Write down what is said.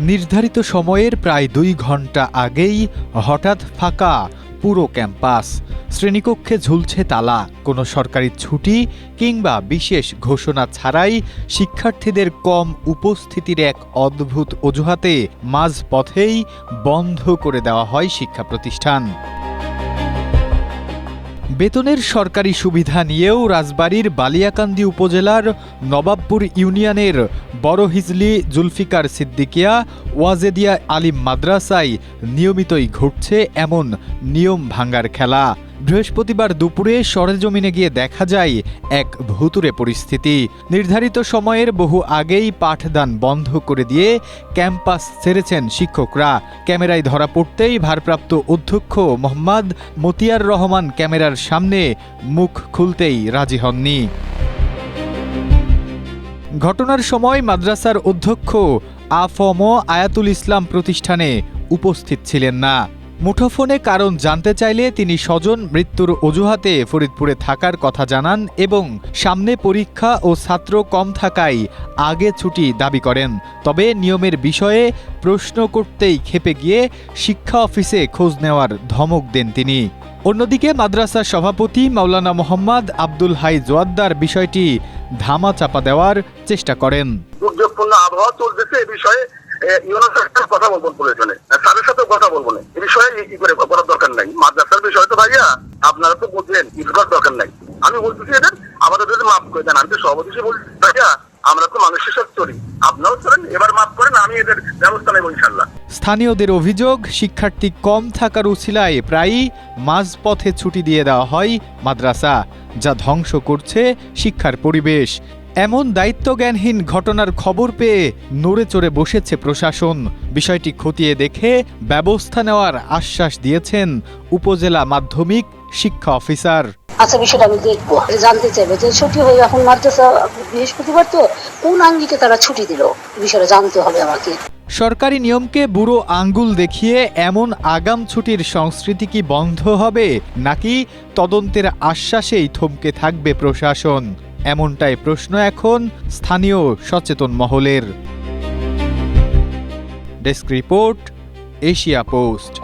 নির্ধারিত সময়ের প্রায় 2 ঘন্টা আগেই হঠাৎ ফাঁকা পুরো ক্যাম্পাস। শ্রেণীকক্ষে ঝুলছে তালা। কোনো সরকারি ছুটি কিংবা বিশেষ ঘোষণা ছাড়াই শিক্ষার্থীদের কম উপস্থিতির এক অদ্ভুত অজুহাতে মাঝপথেই বন্ধ করে দেওয়া হয় শিক্ষা প্রতিষ্ঠান। বেতনের সরকারি সুবিধা নিয়েও রাজবাড়ীর বালিয়াকান্দি উপজেলার নবাবপুর ইউনিয়নের বড়হিজলি জুলফিকার সিদ্দিকিয়া ওয়াজেদিয়া আলিম মাদ্রাসায় নিয়মিতই ঘটছে এমন নিয়ম ভাঙার খেলা। বৃহস্পতিবার দুপুরে সরেজমিনে গিয়ে দেখা যায় এক ভুতুড়ে পরিস্থিতি। নির্ধারিত সময়ের বহু আগেই পাঠদান বন্ধ করে দিয়ে ক্যাম্পাস ছেড়েছেন শিক্ষকরা। ক্যামেরায় ধরা পড়তেই ভারপ্রাপ্ত অধ্যক্ষ মোহাম্মদ মতিয়ার রহমান ক্যামেরার সামনে মুখ খুলতেই রাজি হননি। ঘটনার সময় মাদ্রাসার অধ্যক্ষ আফম আয়াতুল ইসলাম প্রতিষ্ঠানে উপস্থিত ছিলেন না। মুঠোফোনে কারণ জানতে চাইলে তিনি স্বজন মৃত্যুর অজুহাতে ফরিদপুরে থাকার কথা জানান এবং সামনে পরীক্ষা ও ছাত্র কম থাকায় আগে ছুটি দাবি করেন। তবে নিয়মের বিষয়ে প্রশ্ন করতেই ক্ষেপে গিয়ে শিক্ষা অফিসে খোঁজ নেওয়ার ধমক দেন তিনি। অন্যদিকে মাদ্রাসার সভাপতি মাওলানা মোহাম্মদ আব্দুল হাই জোয়াদ্দার বিষয়টি ধামাচাপা দেওয়ার চেষ্টা করেন। দুর্যোগপূর্ণ আবহাওয়া চলতেছে, এই বিষয়ে কথা বলবো প্রয়োজনে, তাদের সাথে কথা বলবো না, এই বিষয়ে কি করে করার দরকার নাই। মাদ্রাসার বিষয় তো ভাইয়া আপনারা তো বুঝলেন, কি করার দরকার নাই। আমি বলতেছি এদের আমাদের যদি মাফ করে দেন, আমি তো সভাপতি বলছি ভাইয়া আমরা তো মানুষের সাথে চলি, আপনারাও চলেন, এবার মাফ করেন, আমি এদের ব্যবস্থা নেব ইনশাল্লাহ। স্থানীয়দের অভিযোগ, শিক্ষার্থী কম থাকার উছিলায় প্রায়ই মাঝপথে ছুটি দিয়ে দেওয়া হয় মাদ্রাসা, যা ধ্বংস করছে শিক্ষার পরিবেশ। এমন দায়িত্বজ্ঞানহীন ঘটনার খবর পেয়ে নড়ে চড়ে বসেছে প্রশাসন। বিষয়টি খতিয়ে দেখে ব্যবস্থা নেওয়ার আশ্বাস দিয়েছেন উপজেলা মাধ্যমিক শিক্ষা অফিসার। আচ্ছা, বিষয়টা আমি দেখবো, জানতে চাইবো যে ছুটি হয়ে এখন মাদ্রাসা বৃহস্পতিবার তো কোন আঙ্গিকে তারা ছুটি দিল, বিষয়টা জানতে হবে আমাকে। সরকারি নিয়মকে বুড়ো আঙ্গুল দেখিয়ে এমন আগাম ছুটির সংস্কৃতি কি বন্ধ হবে, নাকি তদন্তের আশ্বাসেই থমকে থাকবে প্রশাসন? এমনটাই প্রশ্ন এখন স্থানীয় সচেতন মহলের। Desk report, Asia post.